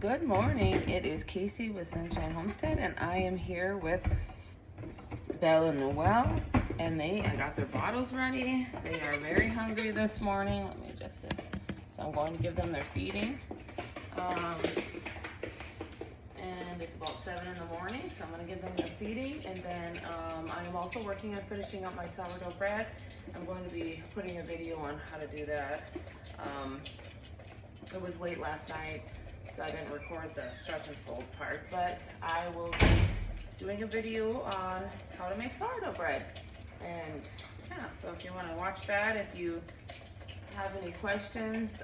Good morning. It is Casey with Sunshine Homestead, and I am here with Belle and Noelle, and I got their bottles ready. They are very hungry this morning. Let me adjust this. So I'm going to give them their feeding. And it's about 7 in the morning, so I'm going to give them their feeding. And then I'm also working on finishing up my sourdough bread. I'm going to be putting a video on how to do that. It was late last night, so I didn't record the stretch and fold part, but I will be doing a video on how to make sourdough bread. And yeah, so if you want to watch that, if you have any questions,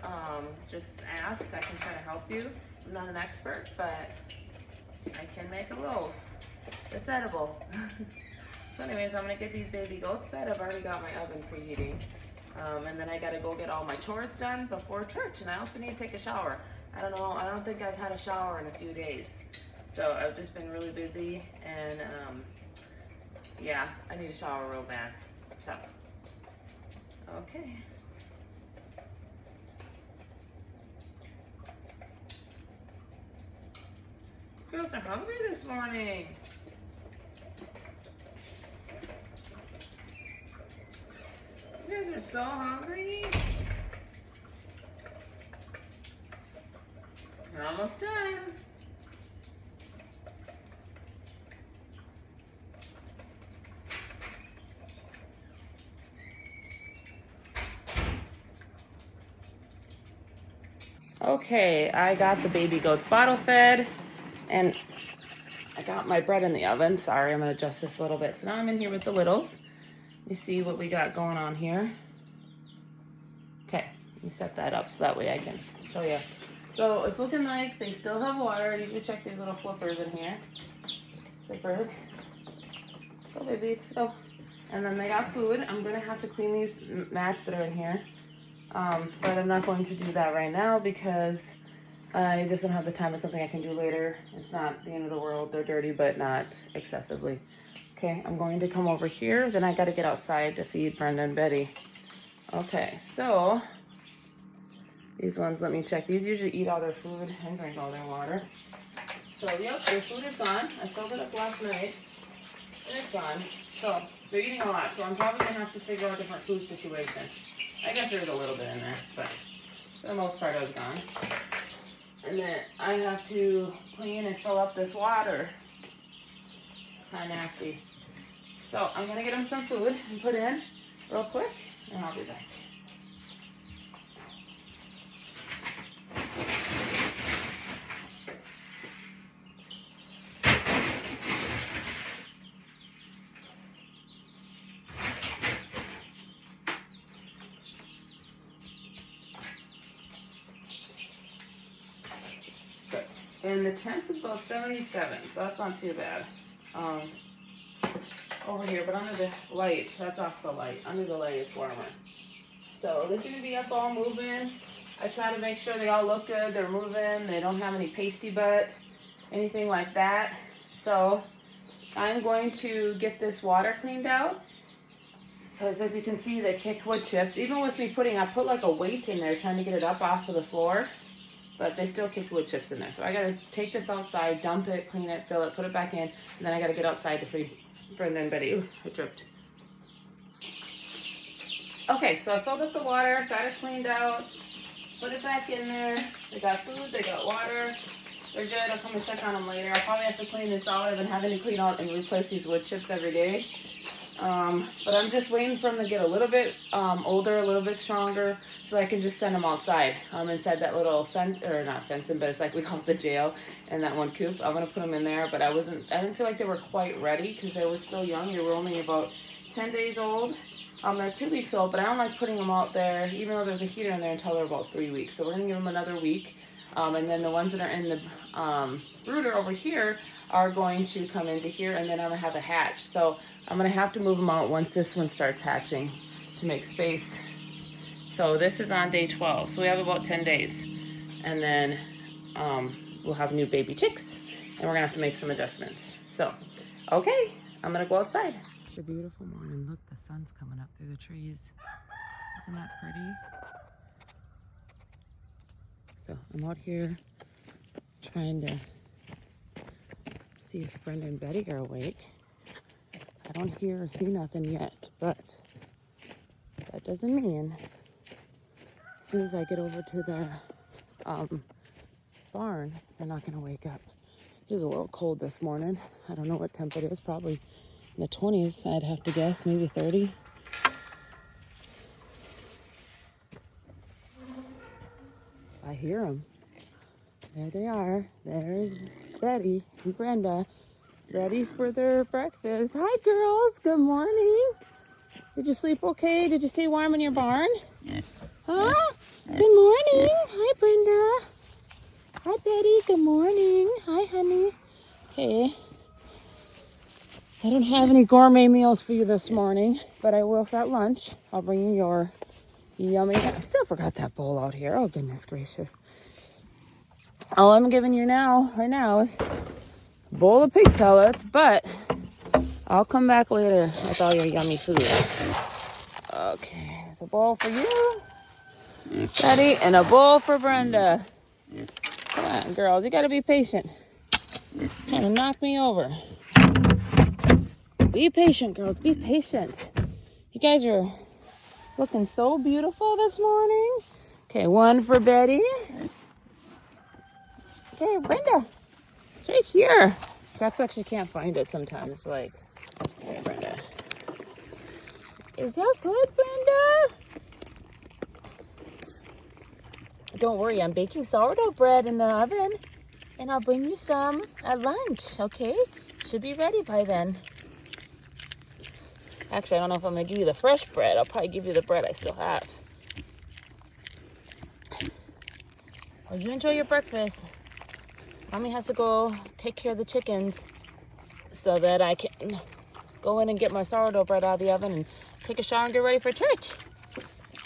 just ask. I can try to help you. I'm not an expert, but I can make a loaf that's edible. So anyways, I'm gonna get these baby goats fed. I've already got my oven preheating. And then I gotta go get all my chores done before church, and I also need to take a shower. I don't think I've had a shower in a few days. So I've just been really busy, and yeah, I need a shower real bad. So, okay. Girls are hungry this morning. You guys are so hungry. We're almost done. Okay, I got the baby goats bottle fed, and I got my bread in the oven. Sorry, I'm gonna adjust this a little bit. So now I'm in here with the littles. Let me see what we got going on here. Okay, let me set that up so that way I can show you. So it's looking like they still have water. You can check these little flippers in here. Flippers. Go babies, go. And then they got food. I'm gonna have to clean these mats that are in here. But I'm not going to do that right now because I just don't have the time. It's something I can do later. It's not the end of the world. They're dirty, but not excessively. Okay, I'm going to come over here. Then I gotta get outside to feed Brenda and Betty. Okay, so these ones, let me check. These usually eat all their food and drink all their water. So yep, their food is gone. I filled it up last night and it's gone. So they're eating a lot. So I'm probably gonna have to figure out a different food situation. I guess there's a little bit in there, but for the most part it's gone. And then I have to clean and fill up this water. It's kind of nasty. So I'm gonna get them some food and put in real quick, and I'll be back. Good. And the temp is about 77, so that's not too bad. Over here, but under the light, that's off the light. Under the light, it's warmer. So they're gonna be up all moving. I try to make sure they all look good. They're moving. They don't have any pasty butt, anything like that. So I'm going to get this water cleaned out because as you can see, they kick wood chips. Even with me I put like a weight in there trying to get it up off of the floor, but they still kicked wood chips in there. So I gotta take this outside, dump it, clean it, fill it, put it back in, and then I gotta get outside to feed Brenda and Betty. Ooh, it dripped. Okay, so I filled up the water, got it cleaned out, put it back in there. They got food, they got water. They're good. I'll come and check on them later. I'll probably have to clean this out. I've been having to clean out and replace these wood chips every day. But I'm just waiting for them to get a little bit older, a little bit stronger, so I can just send them outside. Inside that little fence, or not fencing, but it's like we call it the jail, and that one coop. I'm gonna put them in there, but I didn't feel like they were quite ready because they were still young. They were only about 10 days old. They're 2 weeks old, but I don't like putting them out there, even though there's a heater in there, until they're about 3 weeks. So we're gonna give them another week. And then the ones that are in the brooder over here are going to come into here, and then I'm gonna have a hatch. So I'm gonna have to move them out once this one starts hatching to make space. So this is on day 12, so we have about 10 days. And then we'll have new baby chicks, and we're gonna have to make some adjustments. So, okay, I'm gonna go outside. It's a beautiful morning. Look, the sun's coming up through the trees. Isn't that pretty? So I'm out here trying to see if Brenda and Betty are awake. I don't hear or see nothing yet, but that doesn't mean as soon as I get over to the barn, they're not going to wake up. It is a little cold this morning. I don't know what temp it is. Probably in the 20s, I'd have to guess. Maybe 30. I hear them. There they are. There's Betty and Brenda, ready for their breakfast. Hi, girls. Good morning. Did you sleep okay? Did you stay warm in your barn? Huh? Good morning. Hi, Brenda. Hi, Betty. Good morning. Hi, honey. Okay. I don't have any gourmet meals for you this morning, but I will at lunch. I'll bring you your yummy. I still forgot that bowl out here. Oh, goodness gracious. All I'm giving you right now is a bowl of pig pellets, but I'll come back later with all your yummy food. Okay, there's a bowl for you, Betty, and a bowl for Brenda. Come on, girls, you gotta be patient. Trying to knock me over. Be patient, girls, be patient. You guys are looking so beautiful this morning. Okay, one for Betty. Okay, Brenda, it's right here. Chucks actually can't find it sometimes. Like, okay, Brenda. Is that good, Brenda? Don't worry, I'm baking sourdough bread in the oven, and I'll bring you some at lunch, okay? Should be ready by then. Actually, I don't know if I'm gonna give you the fresh bread. I'll probably give you the bread I still have. Well, you enjoy your breakfast. Mommy has to go take care of the chickens so that I can go in and get my sourdough bread out of the oven and take a shower and get ready for church.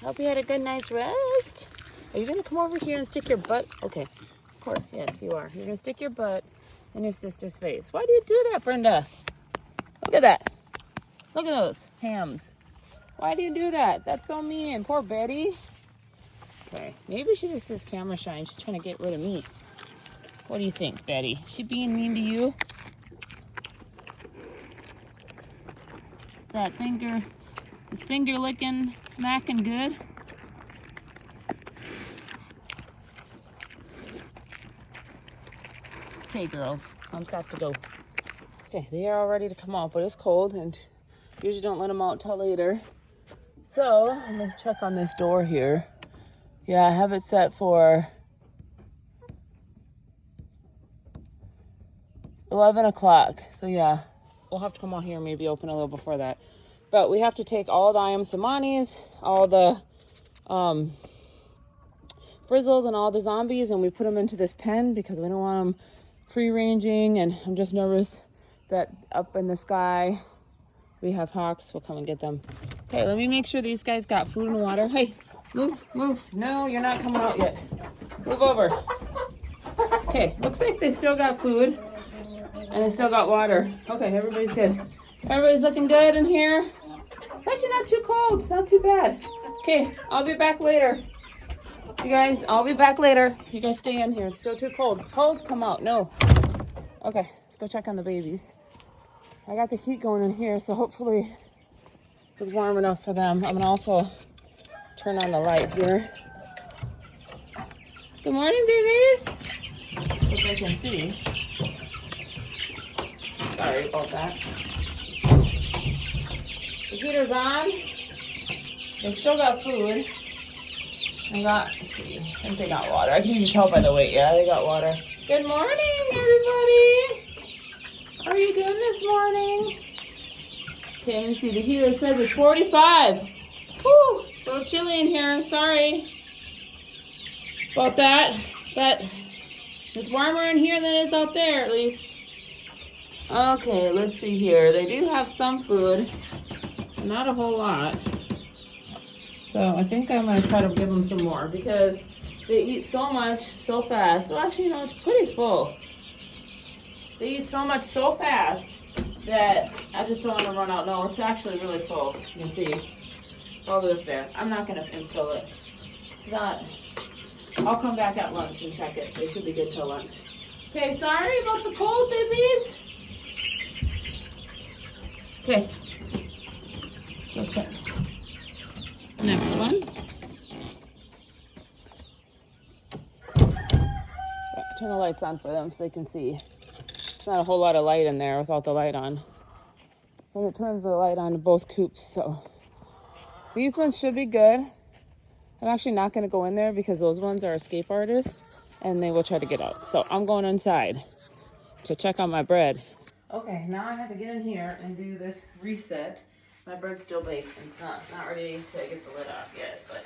Hope you had a good night's rest. Are you going to come over here and stick your butt? Okay, of course, yes, you are. You're going to stick your butt in your sister's face. Why do you do that, Brenda? Look at that. Look at those hams. Why do you do that? That's so mean. Poor Betty. Okay, maybe she just says camera shy and she's trying to get rid of me. What do you think, Betty? Is she being mean to you? Is that finger licking, smacking good? Okay, girls, Mom's got to go. Okay, they are all ready to come out, but it's cold and usually don't let them out until later. So, I'm gonna check on this door here. Yeah, I have it set for 11 o'clock. So yeah, we'll have to come out here and maybe open a little before that. But we have to take all the Ayam all the frizzles and all the zombies, and we put them into this pen because we don't want them free ranging. And I'm just nervous that up in the sky we have hawks. We'll come and get them. Okay, let me make sure these guys got food and water. Hey, move. No, you're not coming out yet. Move over. Okay, looks like they still got food. And they still got water. Okay, everybody's good. Everybody's looking good in here. It's actually not too cold. It's not too bad. Okay, I'll be back later. You guys, I'll be back later. You guys stay in here. It's still too cold. Cold, come out. No. Okay, let's go check on the babies. I got the heat going in here, so hopefully it's warm enough for them. I'm gonna also turn on the light here. Good morning, babies. If I can see. Sorry about that. The heater's on. They still got food. Let's see, I think they got water. I can usually tell by the weight. Yeah, they got water. Good morning, everybody. How are you doing this morning? Okay, let me see. The heater said it's 45. Whew, a little chilly in here. Sorry about that. But it's warmer in here than it is out there, at least. Okay, let's see here. They do have some food, not a whole lot. So I think I'm going to try to give them some more because they eat so much so fast. Well, actually, it's pretty full. They eat so much so fast that I just don't want to run out. No, it's actually really full. You can see it's all the way up there. I'm not going to infill it. It's not. I'll come back at lunch and check it. They should be good till lunch. Okay, sorry about the cold, babies. Okay, let's go check. Next one. Turn the lights on for them so they can see. There's not a whole lot of light in there without the light on. And it turns the light on to both coops, so. These ones should be good. I'm actually not gonna go in there because those ones are escape artists and they will try to get out. So I'm going inside to check on my bread. Okay, now I have to get in here and do this reset. My bread's still baked and it's not ready to get the lid off yet, but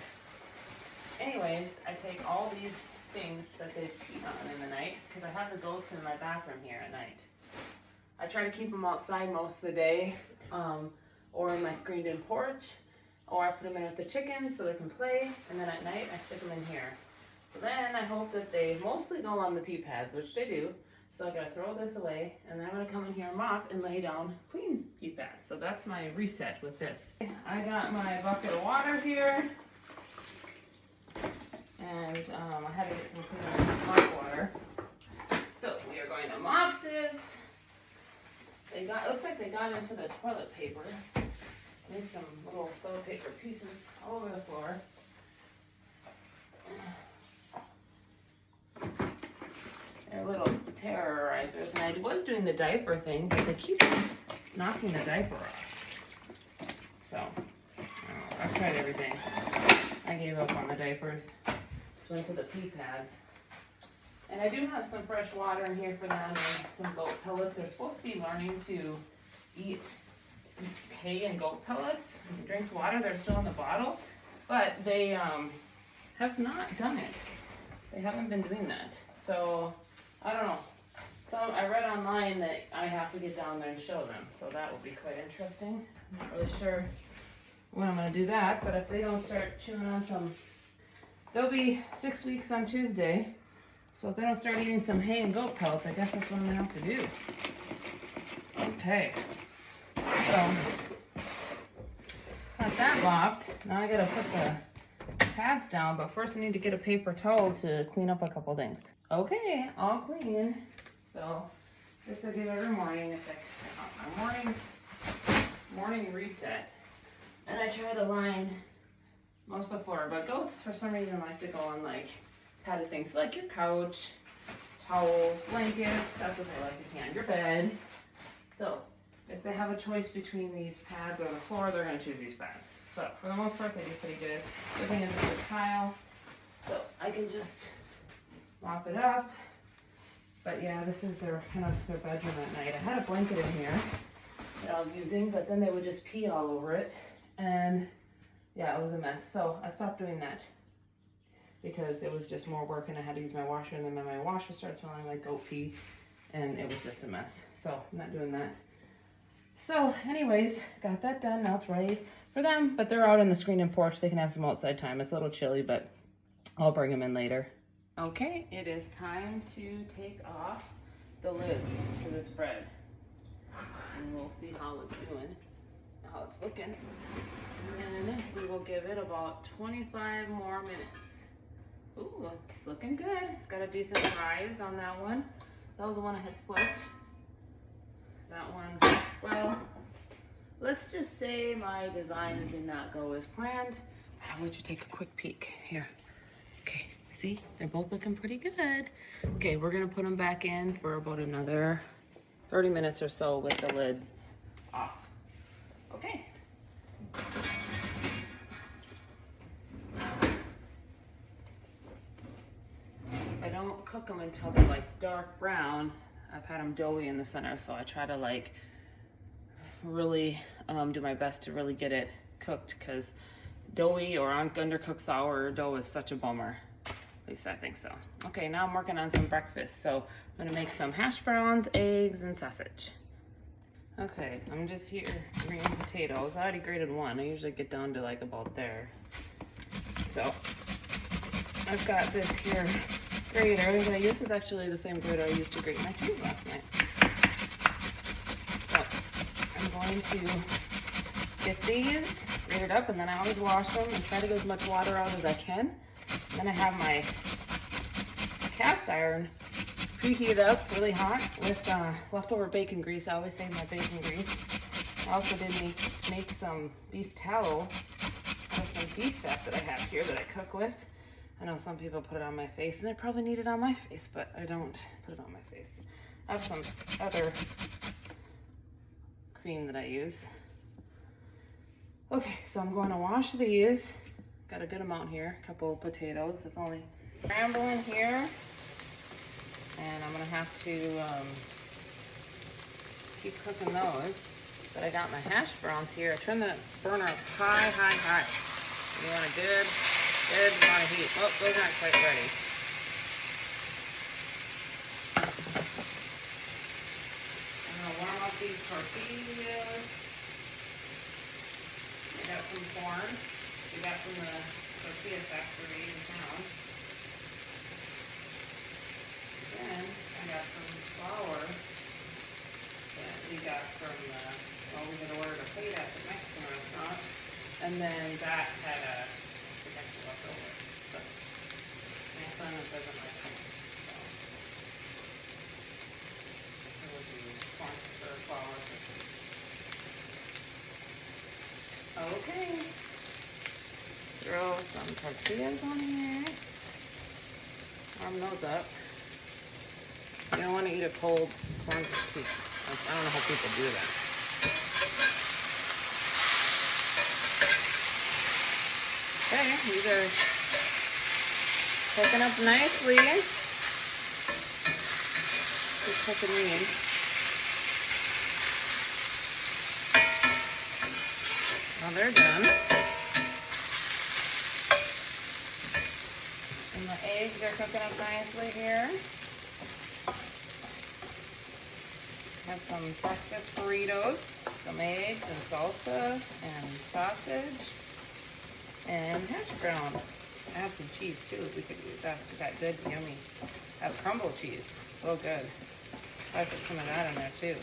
anyways, I take all these things that they've peed on in the night because I have the goats in my bathroom here at night. I try to keep them outside most of the day, or in my screened-in porch, or I put them in with the chickens so they can play, and then at night I stick them in here. So then I hope that they mostly go on the pee pads, which they do. So I gotta throw this away, and then I'm gonna come in here and mop and lay down clean pee pads. So that's my reset with this. I got my bucket of water here, and I had to get some clean hot water. So we are going to mop this. It looks like they got into the toilet paper. Made some little toilet paper pieces all over the floor. They're little terrorizers, and I was doing the diaper thing, but they keep knocking the diaper off. So, I've tried everything. I gave up on the diapers. Just went to the pee pads. And I do have some fresh water in here for them and some goat pellets. They're supposed to be learning to eat hay and goat pellets and drink water. They're still in the bottle, but they have not done it. They haven't been doing that. So, I don't know. So I read online that I have to get down there and show them. So that will be quite interesting. I'm not really sure when I'm going to do that, but if they don't start chewing on some, they'll be 6 weeks on Tuesday. So if they don't start eating some hay and goat pellets, I guess that's what I'm going to have to do. Okay. So, got that mopped. Now I got to put the pads down, but first I need to get a paper towel to clean up a couple things. Okay, all clean. So, this I do every morning. It's like my morning reset. And I try to line most of the floor, but goats for some reason like to go on like padded things, like your couch, towels, blankets. That's what they like to can. Your bed. So if they have a choice between these pads or the floor, they're going to choose these pads. So for the most part, they do pretty good. The thing is, it's a tile, so I can just mop it up. But yeah, this is their kind of their bedroom at night. I had a blanket in here that I was using, but then they would just pee all over it, and yeah, it was a mess. So I stopped doing that because it was just more work, and I had to use my washer, and then my washer started smelling like goat pee, and it was just a mess. So I'm not doing that. So anyways, got that done. Now it's ready for them, but they're out in the screen and porch. They can have some outside time. It's a little chilly, but I'll bring them in later. Okay, it is time to take off the lids to this bread, and we'll see how it's doing, how it's looking, and then we will give it about 25 more minutes. Ooh, it's looking good. It's got a decent rise on that one. That was the one I had flipped. That one, well, let's just say my design did not go as planned. I'll let you take a quick peek here. Okay, see, they're both looking pretty good. Okay, we're gonna put them back in for about another 30 minutes or so with the lids off. Okay. I don't cook them until they're like dark brown. I've had them doughy in the center, so I try to like really do my best to really get it cooked, because doughy or undercooked sour dough is such a bummer. At least I think so. Okay, now I'm working on some breakfast. So I'm gonna make some hash browns, eggs, and sausage. Okay, I'm just here grating potatoes. I already grated one. I usually get down to like about there. So I've got this here grater. What I use is actually the same grater I used to grate my cheese last night. So I'm going to get these grated up, and then I always wash them and try to get as much water out as I can. Then I have my cast iron preheat it up really hot with leftover bacon grease. I always save my bacon grease. I also did make some beef tallow out of some beef fat that I have here that I cook with. I know some people put it on my face, and I probably need it on my face, but I don't put it on my face. I have some other cream that I use. Okay, so I'm going to wash these. Got a good amount here, a couple of potatoes. It's only scramble in here. And I'm gonna have to keep cooking those. But I got my hash browns here. I turn the burner up high, high, high. You want a good amount of heat. Oh, those aren't quite ready. I'm gonna warm up these tortillas. I got some corn. We got from the tortilla factory in town. Then I got some flour that we got from well, we had ordered a plate at the Mexican restaurant, and then that had a extra left over. But my son doesn't like it, so we'll do corn or flour. Okay. Throw some tortillas on here. Warm those up. You don't want to eat a cold corn tortilla. I don't know how people do that. Okay, these are cooking up nicely. Keep cooking these. Well, they're done. And the eggs are cooking up nicely here. Have some breakfast burritos, some eggs and salsa and sausage and hash brown. I have some cheese too if we could use that. We got good, yummy. I have crumble cheese. So good. I put some of that in there too.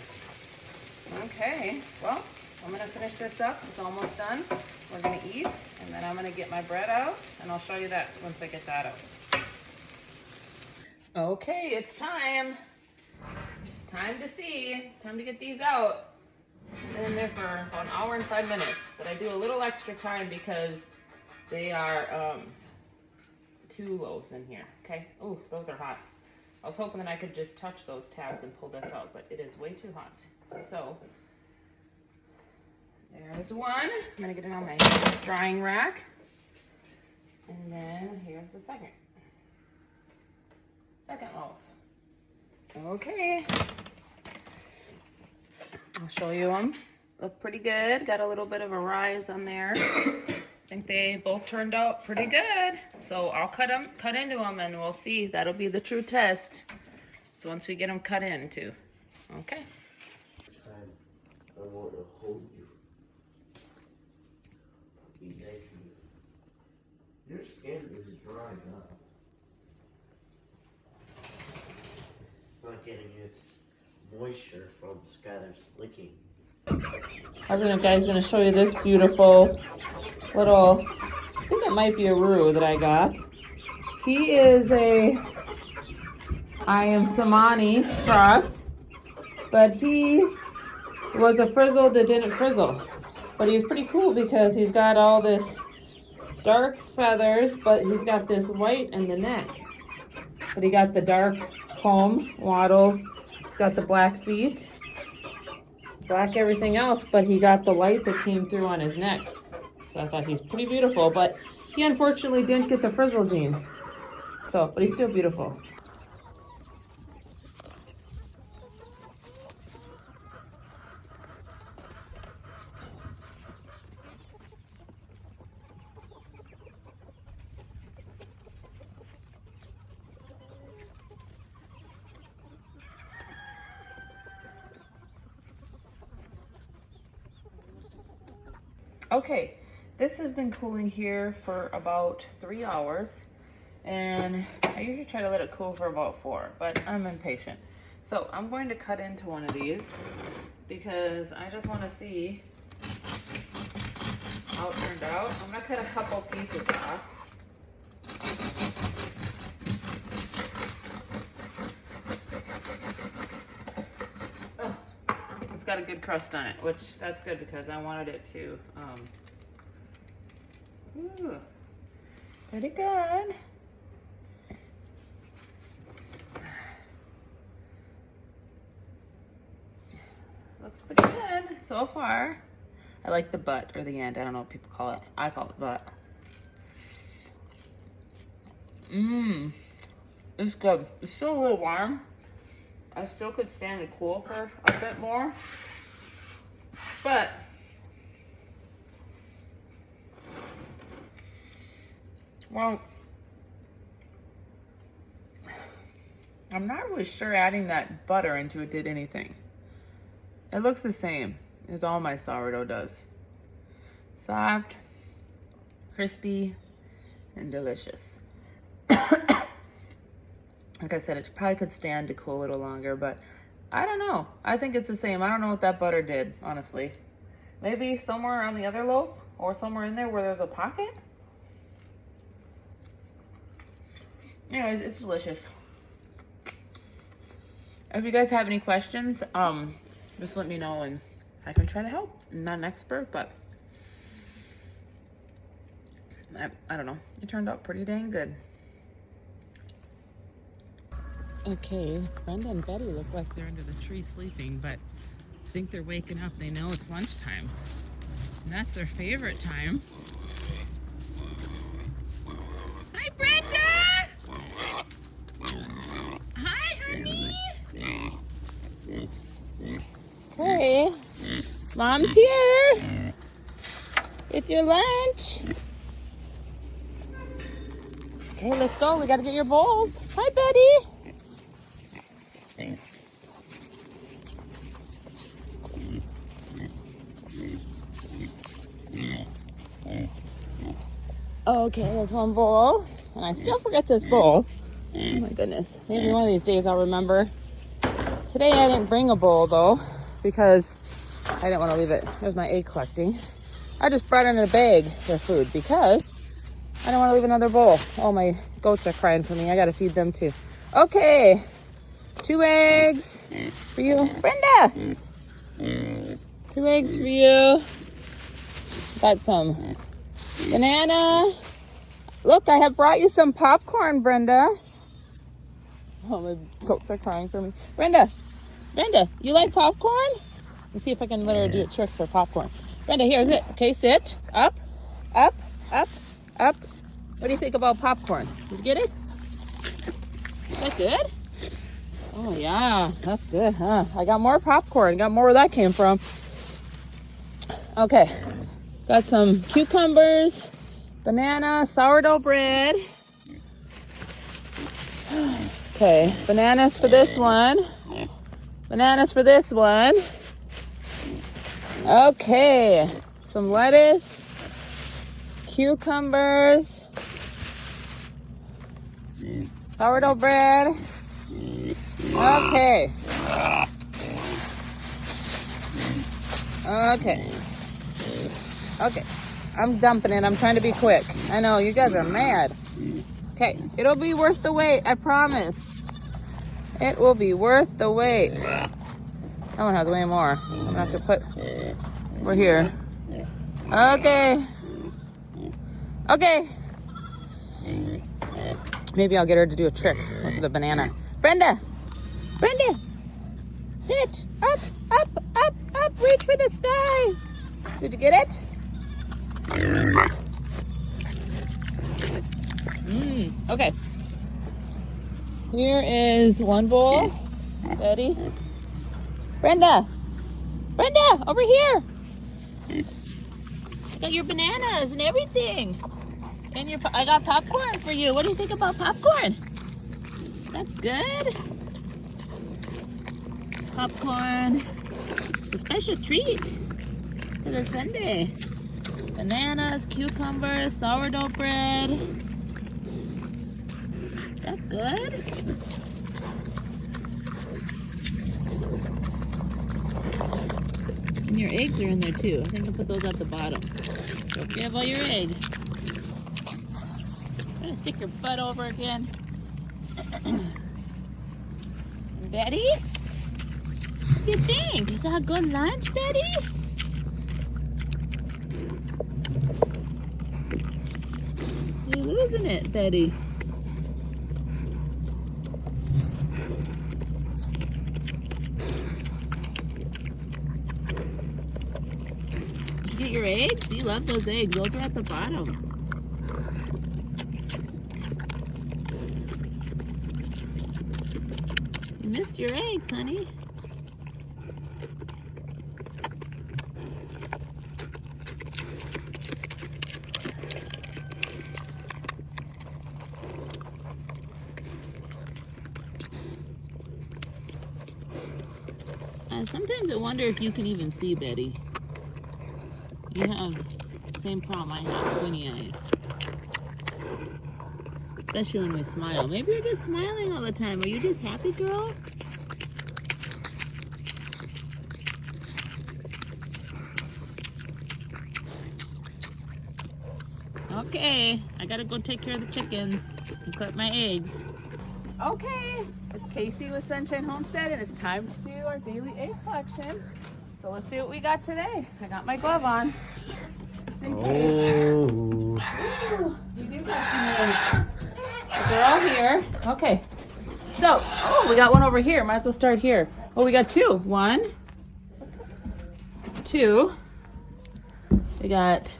Okay, well, I'm gonna finish this up. It's almost done. We're gonna eat, and then I'm gonna get my bread out, and I'll show you that once I get that out. Okay, it's time. Time to see. Time to get these out. I've been in there for about an hour and 5 minutes, but I do a little extra time because they are 2 loaves in here. Okay. Oh, those are hot. I was hoping that I could just touch those tabs and pull this out, but it is way too hot. So there's one. I'm gonna get it on my drying rack, and then here's the second loaf. Okay, I'll show you them. Look pretty good. Got a little bit of a rise on there. I think they both turned out pretty good. So I'll cut into them, and we'll see. That'll be the true test. So once we get them cut into. Okay. I want to hold you. Be nice to you. Your skin is drying up. Not getting its moisture from Skylar's licking. Our guy's gonna show you this beautiful little, I think it might be a roux that I got. He is a I am Samani cross, but he was a frizzle that didn't frizzle. But he's pretty cool because he's got all this dark feathers, but he's got this white in the neck. But he got the dark comb, wattles, he's got the black feet, black everything else, but he got the light that came through on his neck. So I thought he's pretty beautiful, but he unfortunately didn't get the frizzle gene. So, but he's still beautiful. Okay, this has been cooling here for about 3 hours, and I usually try to let it cool for about 4, but I'm impatient. So I'm going to cut into one of these because I just want to see how it turned out. I'm going to cut a couple pieces off. got a good crust on it, which that's good because I wanted it to, ooh, pretty good. Looks pretty good so far. I like the butt or the end. I don't know what people call it. I call it butt. Mmm. It's good. It's still a little warm. I still could stand it cool for a bit more. But well, I'm not really sure adding that butter into it did anything. It looks the same as all my sourdough does. Soft, crispy, and delicious. Like I said, it probably could stand to cool a little longer, but I don't know. I think it's the same. I don't know what that butter did, honestly. Maybe somewhere on the other loaf or somewhere in there where there's a pocket. Anyways, it's delicious. If you guys have any questions, just let me know and I can try to help. I'm not an expert, but I don't know. It turned out pretty dang good. Okay, Brenda and Betty look like they're under the tree sleeping, but I think they're waking up. They know it's lunchtime. And that's their favorite time. Hi, Brenda! Hi, honey! Hey, Mom's here with your lunch. Okay, let's go. We gotta get your bowls. Hi, Betty. Okay, there's one bowl. And I still forget this bowl. Oh my goodness. Maybe one of these days I'll remember. Today I didn't bring a bowl though, because I didn't want to leave it. There's my egg collecting. I just brought in a bag for food because I don't want to leave another bowl. Oh, my goats are crying for me. I got to feed them too. Okay. 2 eggs for you. Brenda! 2 eggs for you. Got some banana. Look, I have brought you some popcorn, Brenda. Oh, my goats are crying for me. Brenda, you like popcorn? Let's see if I can let her do a trick for popcorn. Brenda, here's it. Okay, sit. Up, up, up, up. What do you think about popcorn? Did you get it? Is that good? Oh, yeah, that's good, huh? I got more popcorn. Got more where that came from. Okay, got some cucumbers, banana, sourdough bread. Okay, bananas for this one. Bananas for this one. Okay, some lettuce, cucumbers, sourdough bread. Okay. Okay. I'm dumping it. I'm trying to be quick. I know, you guys are mad. Okay, it'll be worth the wait, I promise. It will be worth the wait. That one has way more. I'm gonna have to put, we're here. Okay. Okay. Maybe I'll get her to do a trick with the banana. Brenda, sit, up, up, up, up, reach for the sky. Did you get it? Okay. Here is one bowl. Betty. Brenda, over here. Got your bananas and everything. And I got popcorn for you. What do you think about popcorn? That's good. Popcorn. It's a special treat for the Sunday. Bananas, cucumbers, sourdough bread. Is that good? And your eggs are in there too. I think I'll put those at the bottom. Don't forget about your egg. I'm gonna stick your butt over again. Betty? do you think? Is that a good lunch, Betty? You're losing it, Betty. Did you get your eggs? You love those eggs. Those are at the bottom. You missed your eggs, honey. Sometimes I wonder if you can even see, Betty. You have the same problem I have, squinty eyes. Especially when we smile. Maybe you're just smiling all the time. Are you just happy, girl? Okay, I gotta go take care of the chickens and collect my eggs. Okay, it's Casey with Sunshine Homestead, and it's time to do our daily egg collection. So let's see what we got today. I got my glove on. Oh. Ooh, we do got some eggs. They're all here. Okay. So, oh, we got one over here. Might as well start here. Oh, we got two. 1, 2. We got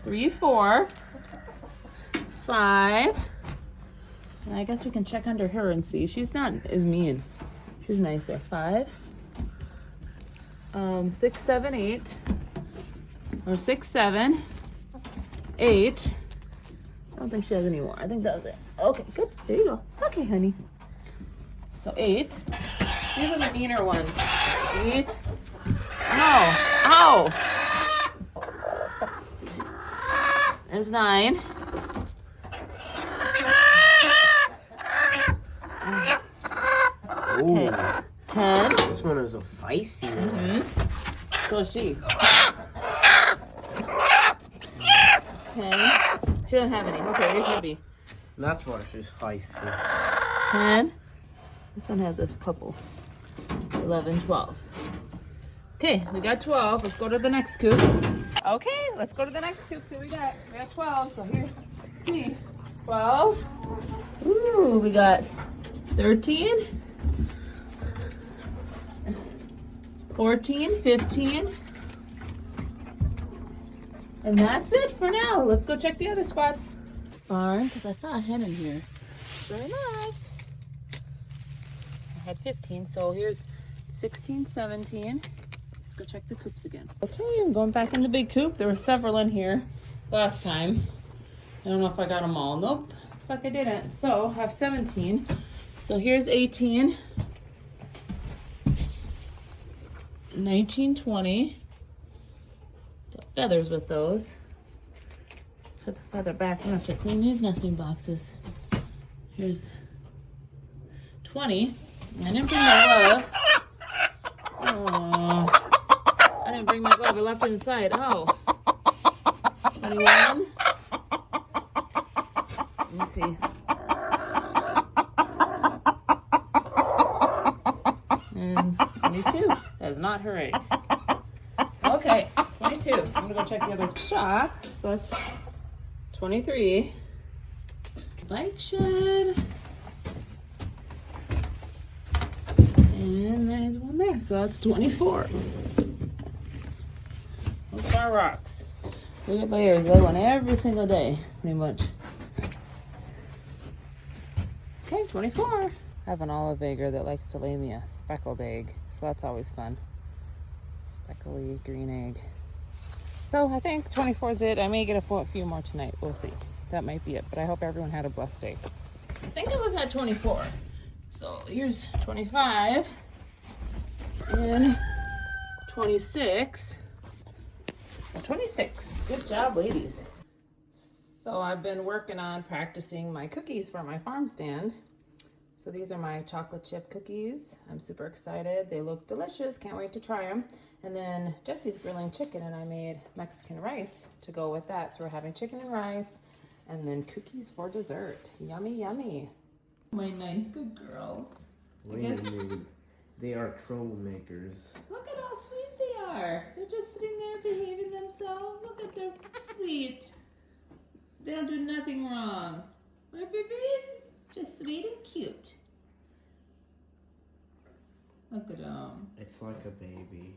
3, 4, 5. And I guess we can check under her and see. She's not as mean. She's nicer. 5, 6, 7, 8. Or 6, 7, 8. I don't think she has any more. I think that was it. Okay, good. There you go. Okay, honey. So 8. These are the meaner ones. 8. Ow! Ow! There's 9. Ooh. 10. This one is a feisty one. So is she. 10. She doesn't have any. Okay, here's Ruby. That's why she's feisty. 10. This one has a couple. 11, 12. Okay, we got 12. Let's go to the next coop. Okay, let's go to the next coop. See what we got. We got 12. So here, see. 12. Ooh, we got 13. 14, 15. And that's it for now. Let's go check the other spots. Barn, because I saw a hen in here. Sure enough. I had 15, so here's 16, 17. Let's go check the coops again. Okay, I'm going back in the big coop. There were several in here last time. I don't know if I got them all. Nope, looks like I didn't. So I have 17. So here's 18. 19, 20. Got feathers with those. Put the feather back. I'm gonna have to clean these nesting boxes. Here's 20. I didn't bring my glove. Oh, I didn't bring my glove. I left it inside. Oh. 21. Let me see. And 22. That is not her egg. Okay, 22. I'm gonna go check the other shop. So that's 23. Bike shed. And there's one there. So that's 24. Those are rocks. Look at layers. They one every single day, pretty much. Okay, 24. I have an olive egger that likes to lay me a speckled egg. So that's always fun. Speckly green egg. So I think 24 is it. I may get a few more tonight. We'll see. That might be it. But I hope everyone had a blessed day. I think it was at 24. So here's 25. And 26. 26. Good job, ladies. So I've been working on practicing my cookies for my farm stand. So these are my chocolate chip cookies. I'm super excited. They look delicious. Can't wait to try them. And then Jesse's grilling chicken, and I made Mexican rice to go with that. So we're having chicken and rice, and then cookies for dessert. Yummy, yummy. My nice good girls. Wait a minute. They are troublemakers. Look at how sweet they are. They're just sitting there behaving themselves. Look at they're sweet. They don't do nothing wrong. Right, babies? Just sweet and cute. Look at them. It's like a baby.